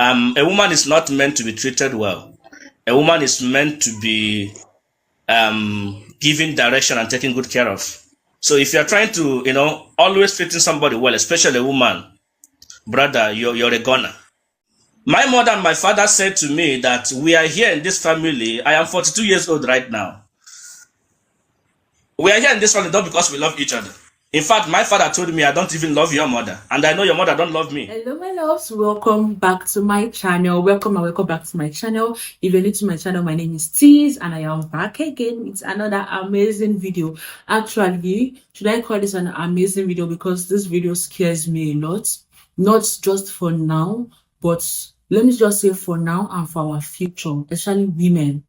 A woman is not meant to be treated well. A woman is meant to be given direction and taken good care of. So if you're trying to, always treating somebody well, especially a woman, brother, you're a goner. My mother and my father said to me that we are here in this family. I am 42 years old right now. We are here in this family not because we love each other. In fact, my father told me I don't even love your mother, and I know your mother don't love me. Hello, my loves. Welcome back to my channel. Welcome back to my channel. If you're new to my channel, my name is Tizz, and I am back again with another amazing video. Actually, should I call this an amazing video because this video scares me a lot? Not just for now, but let me just say for now and for our future, especially women.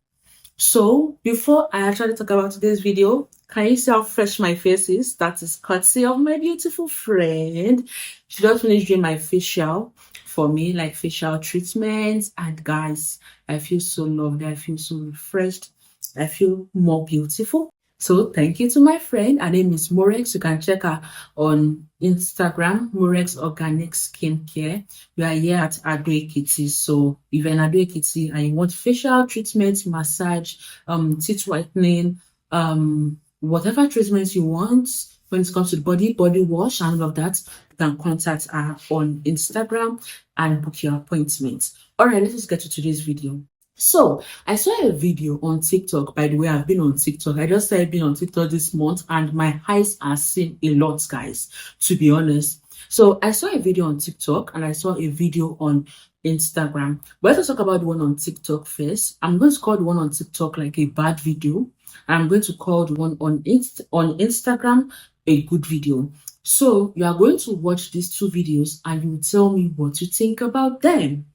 So before I actually talk about today's video, can you see how fresh my face is? That is courtesy of my beautiful friend. She just finished doing my facial for me, like facial treatments. And guys, I feel so loved. I feel so refreshed. I feel more beautiful. So thank you to my friend. Her name is Morex. You can check her on Instagram, Morex Organic Skincare. We are here at Ado Ekiti. So if you're in Ado Ekiti and you want facial treatment, massage, teeth whitening, whatever treatments you want when it comes to body wash and all of that, you can contact her on Instagram and book your appointment. All right, let's just get to today's video. So I saw a video on TikTok. By the way, I've been on TikTok. I just started being on TikTok this month and my eyes are seeing a lot, guys, to be honest. So I saw a video on TikTok and I saw a video on Instagram. But let's talk about the one on TikTok first. I'm going to call the one on TikTok like a bad video. I'm going to call the one on Instagram a good video. So you are going to watch these two videos and you will tell me what you think about them.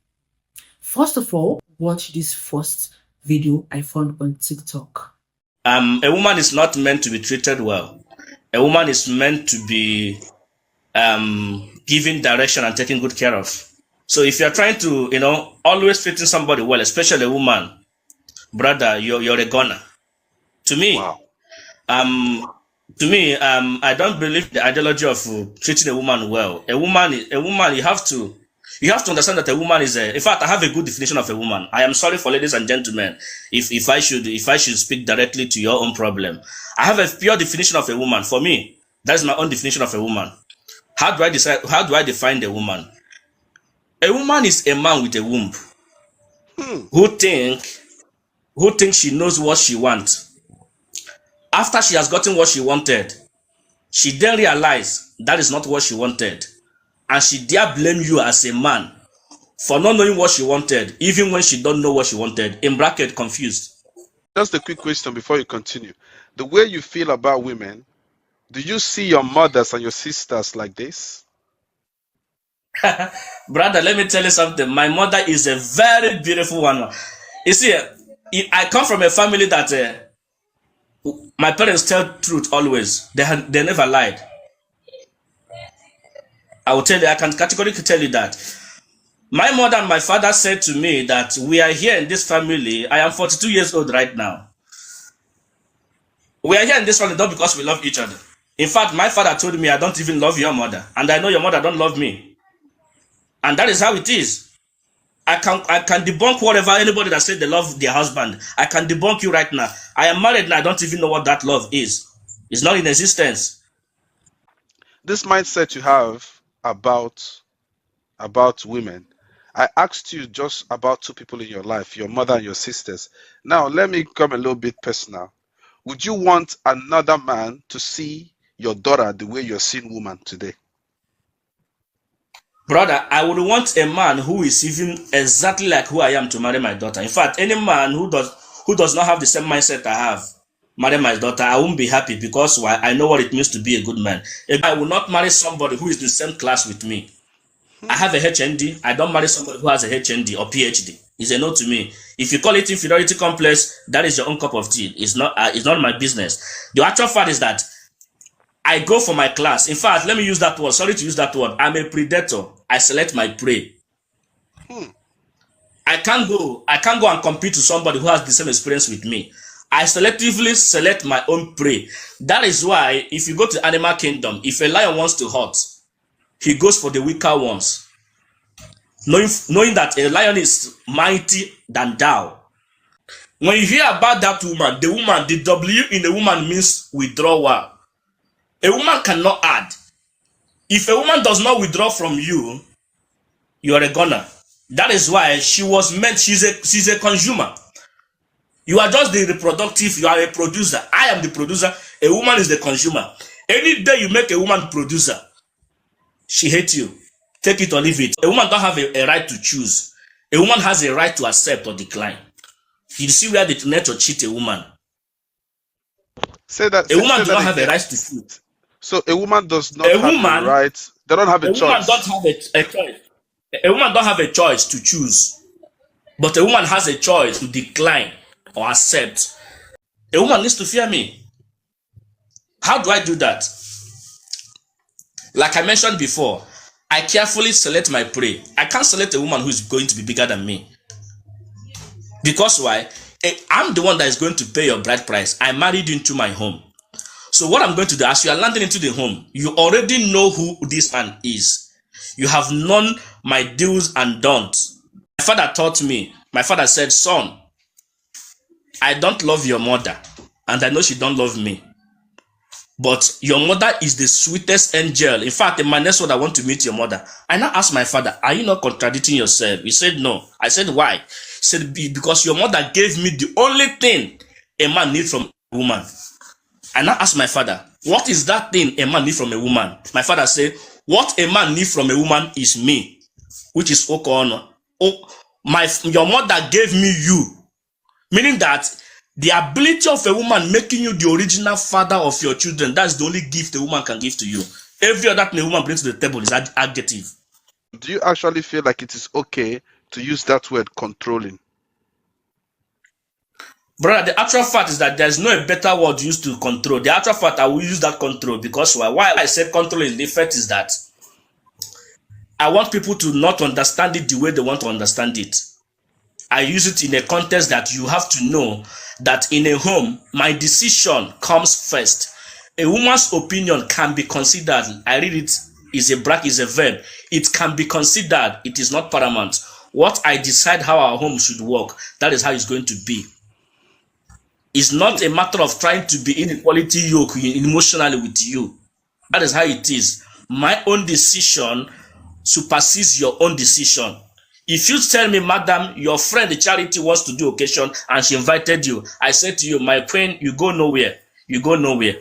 First of all, watch this first video I found on TikTok. A woman is not meant to be treated well. A woman is meant to be given direction and taken good care of. So if you're trying to, always treating somebody well, especially a woman, brother, you're a goner. To me, wow. I don't believe the ideology of treating a woman well. A woman, you have to understand that a woman is in fact, I have a good definition of a woman. I am sorry for ladies and gentlemen if I should speak directly to your own problem. I have a pure definition of a woman. For me, that is my own definition of a woman. How do I define a woman? A woman is a man with a womb who thinks she knows what she wants. After she has gotten what she wanted, she then realized that is not what she wanted. And she dare blame you as a man for not knowing what she wanted, even when she don't know what she wanted. In bracket, confused. Just a quick question before you continue. The way you feel about women, do you see your mothers and your sisters like this? Brother, let me tell you something. My mother is a very beautiful one. You see, I come from a family that my parents tell truth always. They never lied. I will tell you, I can categorically tell you that. My mother and my father said to me that we are here in this family. I am 42 years old right now. We are here in this family not because we love each other. In fact, my father told me I don't even love your mother, and I know your mother don't love me. And that is how it is. I can debunk whatever anybody that said they love their husband. I can debunk you right now. I am married and I don't even know what that love is. It's not in existence. This mindset you have about women, I asked you just about two people in your life, your mother and your sisters. Now let me come a little bit personal. Would you want another man to see your daughter the way you're seeing woman today? Brother, I would want a man who is even exactly like who I am to marry my daughter. In fact, any man who does not have the same mindset I have, marry my daughter, I won't be happy because why? I know what it means to be a good man. I will not marry somebody who is in the same class with me. I have a HND. I don't marry somebody who has a HND or PhD. It's a no to me. If you call it inferiority complex, that is your own cup of tea. It's not my business. The actual fact is that I go for my class. In fact, let me use that word. Sorry to use that word. I'm a predator. I select my prey. I can't go and compete with somebody who has the same experience with me. I selectively select my own prey. That is why if you go to animal kingdom, if a lion wants to hunt, he goes for the weaker ones. knowing that a lion is mighty than thou. When you hear about that woman, the W in a woman means withdrawal. A woman cannot add. If a woman does not withdraw from you, you are a goner. That is why she was meant, she's a consumer. You are just the reproductive, you are a producer. I am the producer, a woman is the consumer. Any day you make a woman producer, she hates you. Take it or leave it. A woman don't have a right to choose. A woman has a right to accept or decline. You see where the nature cheat a woman. Say that. A woman say does that not have a again. right to food. So a woman does not A have woman- a right. They don't have a A woman choice. don't have a choice. A woman don't have a choice to choose. But a woman has a choice to decline or accept. A woman needs to fear me. How do I do that? Like I mentioned before, I carefully select my prey. I can't select a woman who is going to be bigger than me. Because why? I'm the one that is going to pay your bride price. I married you into my home. So what I'm going to do, as you are landing into the home, you already know who this man is. You have known my do's and don'ts. My father taught me. My father said, son, I don't love your mother. And I know she don't love me. But your mother is the sweetest angel. In fact, in my next word, I want to meet your mother. I now asked my father, are you not contradicting yourself? He said, no. I said, why? He said, because your mother gave me the only thing a man needs from a woman. I now asked my father, what is that thing a man needs from a woman? My father said, what a man needs from a woman is me, which is Okono. Your mother gave me you. Meaning that the ability of a woman making you the original father of your children, that's the only gift a woman can give to you. Every other thing a woman brings to the table is adjective. Do you actually feel like it is okay to use that word controlling? Brother, the actual fact is that there's no better word used to control. The actual fact, I will use that control because why I said control in the effect is that I want people to not understand it the way they want to understand it. I use it in a context that you have to know that in a home, my decision comes first. A woman's opinion can be considered. I read it is a verb. It can be considered. It is not paramount. What I decide how our home should work, that is how it's going to be. It's not a matter of trying to be inequality yoke emotionally with you. That is how it is. My own decision supersedes your own decision. If you tell me, madam, your friend, the charity, wants to do occasion and she invited you, I said to you, my queen, you go nowhere. You go nowhere.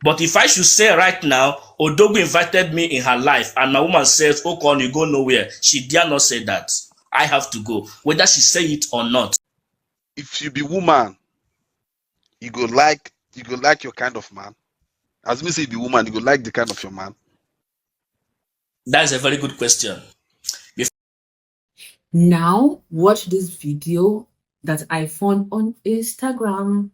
But if I should say right now, Odogu invited me in her life and my woman says, Okon, you go nowhere, she dare not say that. I have to go, whether she say it or not. If you be woman, you go like your kind of man. As me say, you be woman, you go like the kind of your man. That is a very good question. Now, watch this video that I found on Instagram.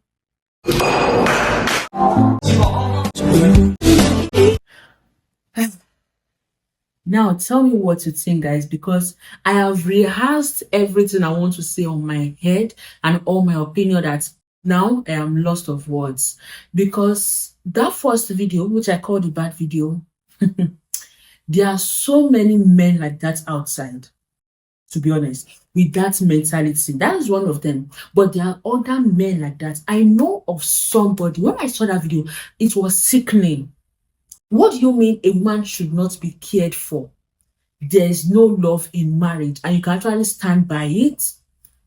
Now, tell me what you think, guys, because I have rehearsed everything I want to say on my head and all my opinion that now I am lost of words. Because that first video, which I call the bad video, there are so many men like that outside. To be honest, with that mentality, that is one of them. But there are other men like that. I know of somebody. When I saw that video, it was sickening. What do you mean a man should not be cared for? There is no love in marriage, and you can actually stand by it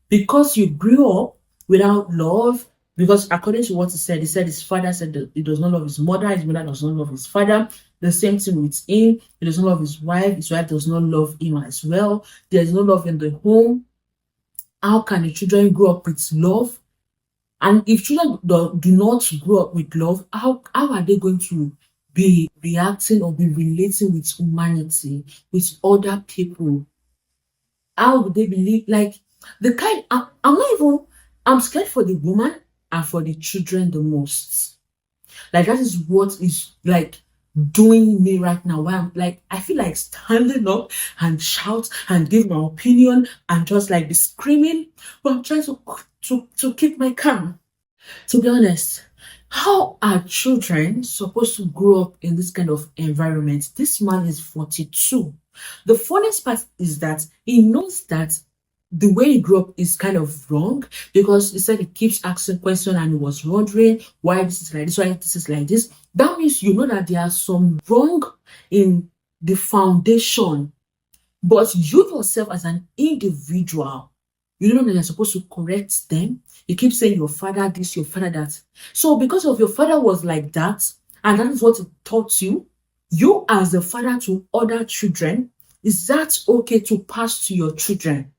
because you grew up without love. Because according to what he said his father said that he does not love his mother does not love his father. The same thing with him. He does not love his wife does not love him as well. There is no love in the home. How can the children grow up with love? And if children do not grow up with love, how are they going to be reacting or be relating with humanity, with other people? How would they believe? Like the kind, I'm scared for the woman and for the children the most. Like that is what is like doing me right now, where I'm like, I feel like standing up and shout and give my opinion and just like be screaming, but I'm trying to keep my calm. To be honest, how are children supposed to grow up in this kind of environment? This man is 42. The funniest part is that he knows that the way he grew up is kind of wrong, because he said he keeps asking questions and he was wondering why this is like this, why this is like this. That means you know that there are some wrong in the foundation, but you yourself as an individual, you don't know that you're supposed to correct them. You keep saying your father this, your father that. So because of your father was like that, and that is what it taught you, you as a father to other children, is that okay to pass to your children?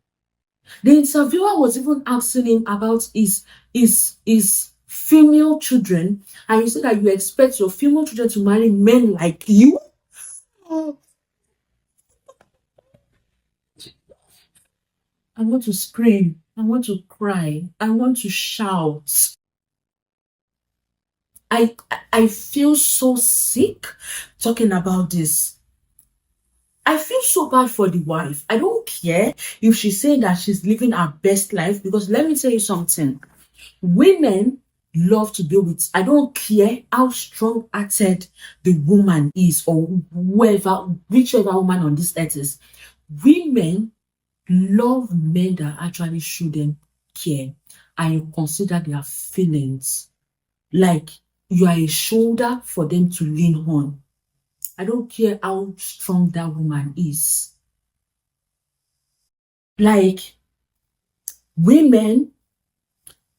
The interviewer was even asking him about his female children, and you said that you expect your female children to marry men like you. I want to scream. I want to cry. I want to shout. I feel so sick talking about this. I feel so bad for the wife. I don't care if she's saying that she's living her best life, because let me tell you something. Women love to be with, I don't care how strong-hearted the woman is, or whichever woman on this earth is. Women love men that actually show them care and consider their feelings. Like you are a shoulder for them to lean on. I don't care how strong that woman is. Like, women,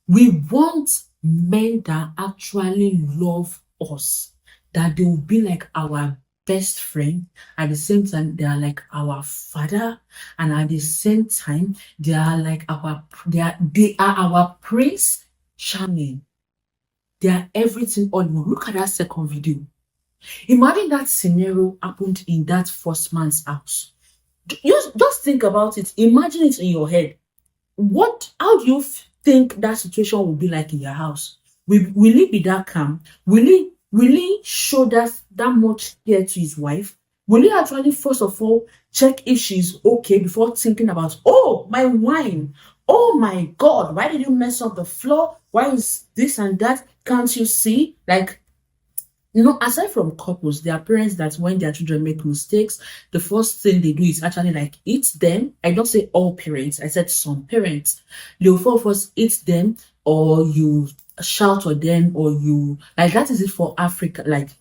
we want men that actually love us, that they will be like our best friend. At the same time, they are like our father, and at the same time, they are like they are our Prince Charming. They are everything all in one. Look at that second video. Imagine that scenario happened in that first man's house. Just think about it. Imagine it in your head. How do you think that situation will be like in your house? Will he be that calm? Will he show that much care to his wife? Will he actually first of all check if she's okay before thinking about, oh, my wine, oh my God, why did you mess up the floor? Why is this and that? Can't you see? Like, you know, aside from couples, there are parents that when their children make mistakes, the first thing they do is actually like eat them. I don't say all parents, I said some parents. They'll first eat them, or you shout at them, or you, like, that is it for Africa. Like,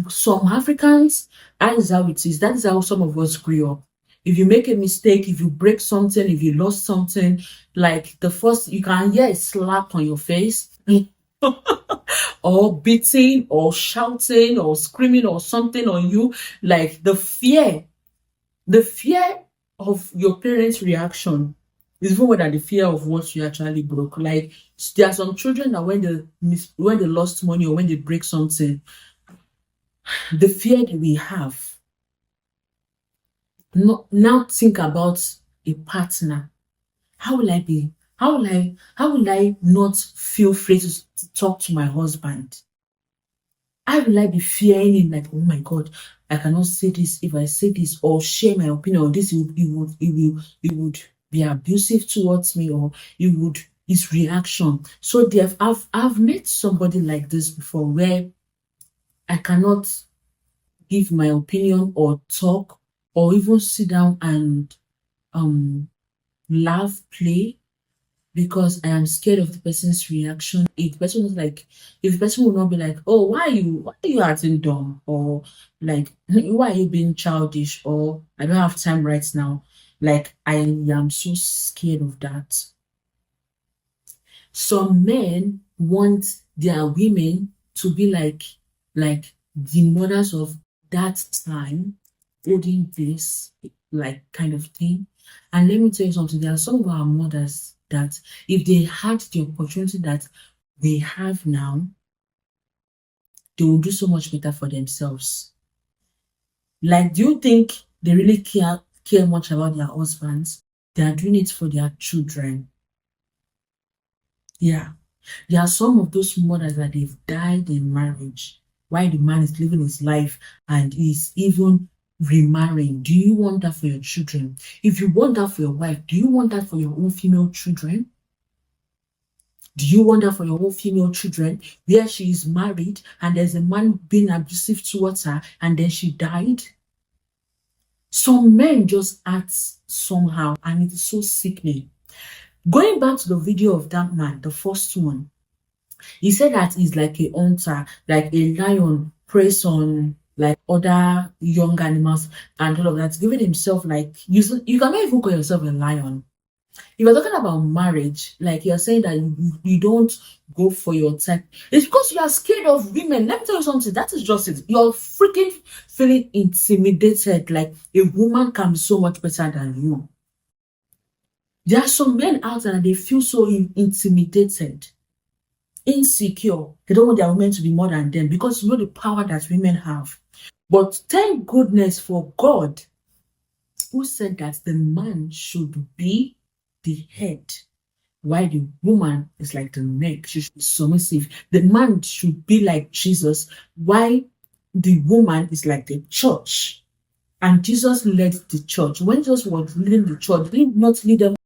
some Africans, that is how it is. That is how some of us grew up. If you make a mistake, if you break something, if you lost something, like the first, you can hear a slap on your face. Or beating or shouting or screaming or something on you, like the fear of your parents' reaction is even more than the fear of what you actually broke. Like, there are some children that when they lost money or when they break something, the fear that we have. Now think about a partner. How will I not feel free to talk to my husband? How will I be fearing him, like, oh my God, I cannot say this. If I say this or share my opinion on this, it would be abusive towards me, or his reaction. So I've met somebody like this before, where I cannot give my opinion or talk or even sit down and laugh, play, because I am scared of the person's reaction. If the person will not be like, oh, why are you acting dumb? Or like, why are you being childish? Or I don't have time right now. Like, I am so scared of that. Some men want their women to be like the mothers of that time, holding this, like, kind of thing. And let me tell you something, there are some of our mothers that if they had the opportunity that we have now, they will do so much better for themselves. Like, do you think they really care much about their husbands? They are doing it for their children. Yeah. There are some of those mothers that they've died in marriage while the man is living his life and is even remarrying. Do you want that for your children? If you want that for your wife, do you want that for your own female children? Do you want that for your own female children, where she is married and there's a man being abusive towards her and then she died? Some men just act somehow, and it is so sickening. Going back to the video of that man, the first one, he said that he's like a hunter, like a lion preys on like other young animals and all of that, giving himself like you cannot even call yourself a lion. If you're talking about marriage, like you're saying that you don't go for your type, it's because you are scared of women. Let me tell you something, that is just it. You're freaking feeling intimidated, like a woman can be so much better than you. There are some men out there and they feel so intimidated, insecure. They don't want their women to be more than them because you know the power that women have. But thank goodness for God, who said that the man should be the head, while the woman is like the neck. She should be submissive. The man should be like Jesus, while the woman is like the church. And Jesus led the church. When Jesus was leading the church, he did not lead them.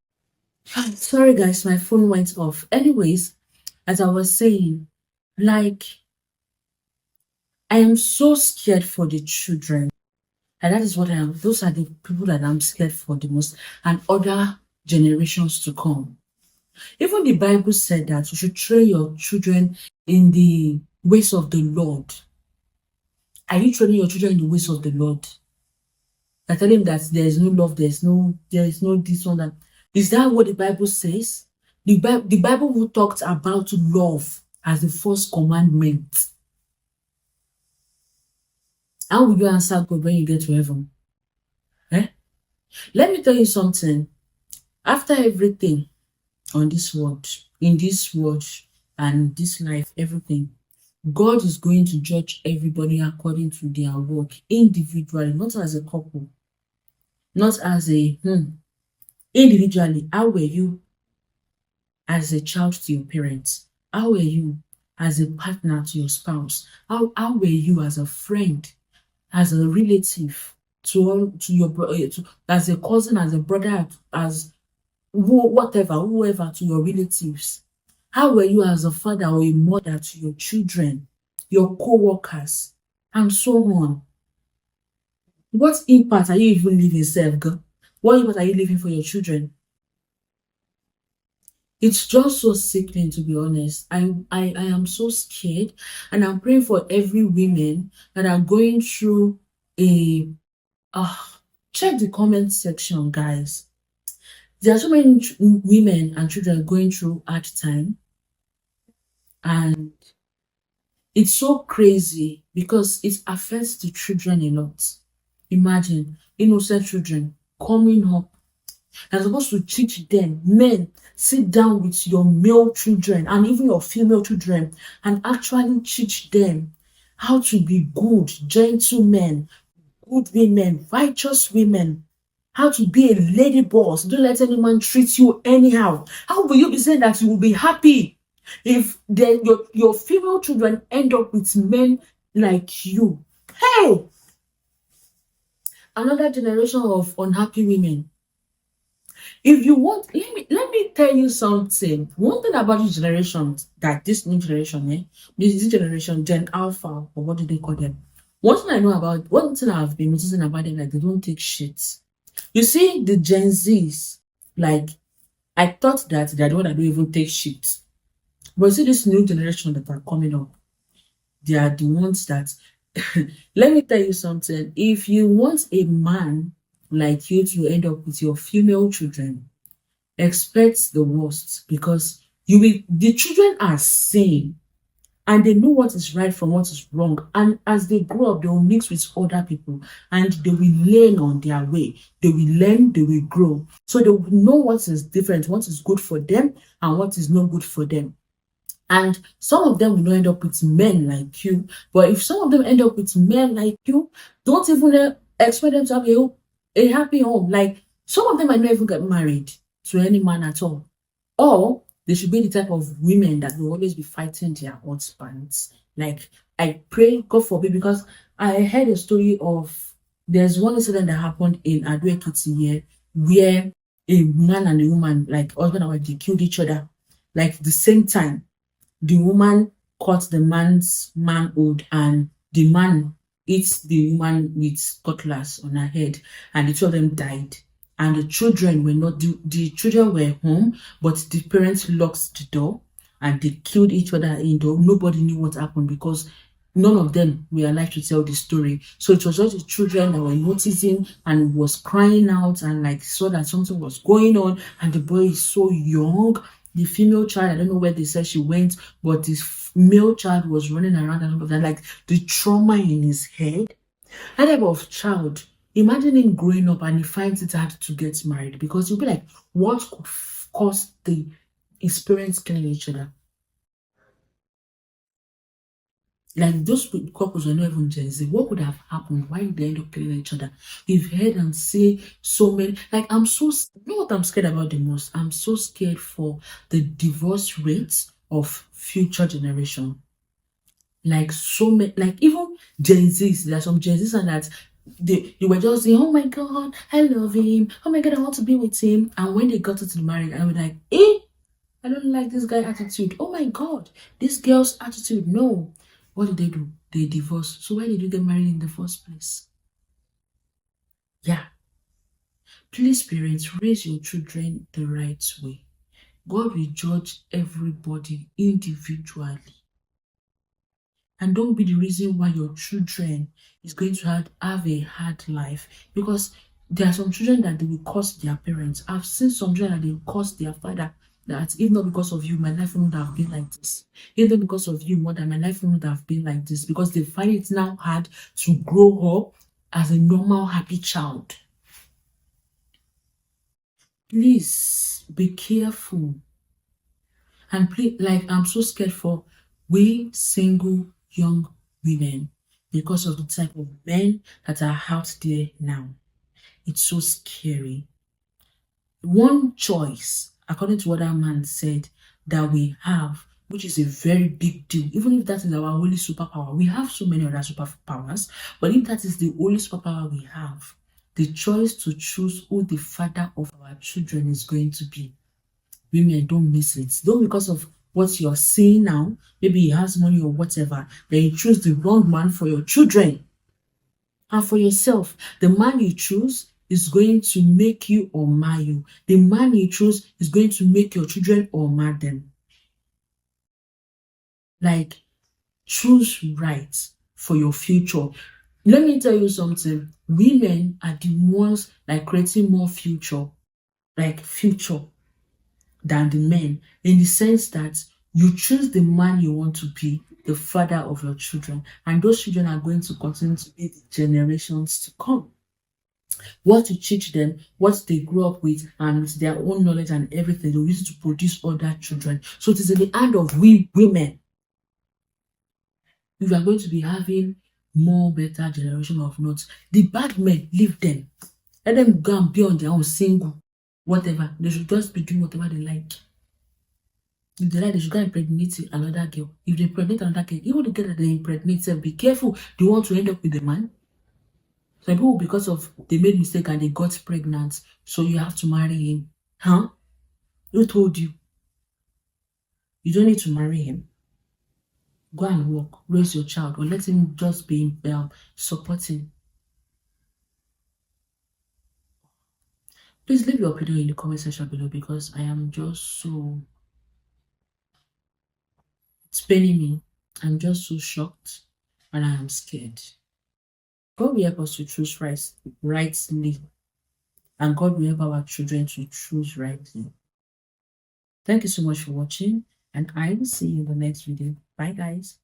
Sorry guys, my phone went off. Anyways, as I was saying, like, I am so scared for the children. And that is what I am. Those are the people that I'm scared for the most, and other generations to come. Even the Bible said that you should train your children in the ways of the Lord. Are you training your children in the ways of the Lord? I tell him that there is no love, there is no this one, that. Is that what the Bible says? The Bible who talked about love as the first commandment. How will you answer God when you get to heaven? Let me tell you something. After everything on this world, in this world and this life, everything, God is going to judge everybody according to their work, individually, not as a couple, not as a individually. How were you as a child to your parents? How were you as a partner to your spouse? How were you as a friend, as a relative, to your brother, as a cousin, as a brother, as whoever to your relatives? How were you as a father or a mother to your children, your co-workers, and so on? What impact are you even leaving, self, girl? What impact are you leaving for your children? It's just so sickening, to be honest. I am so scared, and I'm praying for every women that are going through a check the comment section, guys. There are so many women and children going through hard time, and it's so crazy because it affects the children a lot. Imagine innocent children coming up. You're supposed to teach them. Men, sit down with your male children and even your female children and actually teach them how to be good, gentlemen, good women, righteous women, how to be a lady boss. Don't let any man treat you anyhow. How will you be saying that you will be happy if then your female children end up with men like you? Hey! Another generation of unhappy women. If you want, let me tell you something. One thing about this generation, that this new generation, this generation, Gen Alpha, or what do they call them? One thing I've been noticing about them, like, they don't take shit. You see, the Gen Zs, like, I thought that they're the one that don't even take shit. But see, this new generation that are coming up, they are the ones that, let me tell you something. If you want a man like you to end up with your female children, expect the worst, because the children are sane and they know what is right from what is wrong, and as they grow up, they will mix with other people and they will learn on their way. They will learn, they will grow, so they will know what is different, what is good for them and what is not good for them. And some of them will not end up with men like you, but if some of them end up with men like you, don't even expect them to have a happy home. Like, some of them might not even get married to any man at all, or they should be the type of women that will always be fighting their husbands. Like, I pray, God forbid, because I heard a story of, there's one incident that happened in Ado-Ekiti here, where a man and a woman, like husband and wife, they killed each other, like the same time. The woman caught the man's manhood, and the man hit the woman with cutlass on her head, and the two of them died. And the children were not, the children were home, but the parents locked the door and they killed each other indoor. Nobody knew what happened because none of them were alive to tell the story. So it was just the children that were noticing and was crying out and like saw that something was going on. And the boy is so young. The female child, I don't know where they said she went, but this male child was running around and all of that. Like the trauma in his head. That type of child, imagine him growing up and he finds it hard to get married because you'll be like, what could cause his parents killing each other? Like those couples were not even Gen Z. What would have happened? Why did they end up killing each other? We've heard and see so many. Like you know what I'm scared about the most? I'm so scared for the divorce rates of future generation. Like so many, like even Gen Zs. There are some Gen Zs and that they were just saying, "Oh my God, I love him. Oh my God, I want to be with him." And when they got into the marriage, I was like, "Eh, I don't like this guy attitude. Oh my God, this girl's attitude. No." What did they do? They divorced. So why did you get married in the first place? Yeah. Please, parents, raise your children the right way. God will judge everybody individually. And don't be the reason why your children is going to have a hard life. Because there are some children that they will curse their parents. I've seen some children that they will curse their father. That if not because of you, my life wouldn't have been like this. If not because of you, mother, my life wouldn't have been like this. Because they find it now hard to grow up as a normal, happy child. Please be careful. And please, like, I'm so scared for we single young women because of the type of men that are out there now. It's so scary. One choice, according to what that man said, that we have, which is a very big deal, even if that is our only superpower. We have so many other superpowers, but if that is the only superpower we have, the choice to choose who the father of our children is going to be. Women, don't miss it. Don't because of what you're seeing now, maybe he has money or whatever, then you choose the wrong man for your children. And for yourself, the man you choose is going to make you or mar you. The man you choose is going to make your children or mar them. Like, choose right for your future. Let me tell you something. Women are the ones like creating more future than the men, in the sense that you choose the man you want to be the father of your children, and those children are going to continue to be the generations to come. What you teach them, what they grow up with, and with their own knowledge and everything, they will use it to produce other children. So it is in the hand of we women. If we are going to be having more better generation of notes, the bad men, leave them. Let them go and be on their own, single, whatever. They should just be doing whatever they like. If they like, they should go and impregnate another girl. If they impregnate another girl, even the girl that they impregnate, be careful. They want to end up with the man. Some people, because of they made mistake and they got pregnant, so you have to marry him. Huh? Who told you? You don't need to marry him. Go and work, raise your child, or let him just be supporting. Please leave your opinion in the comment section below, because I am just so, it's paining me. I'm just so shocked and I am scared. God will help us to choose rightly, and God will help our children to choose rightly. Thank you so much for watching, and I will see you in the next video. Bye guys.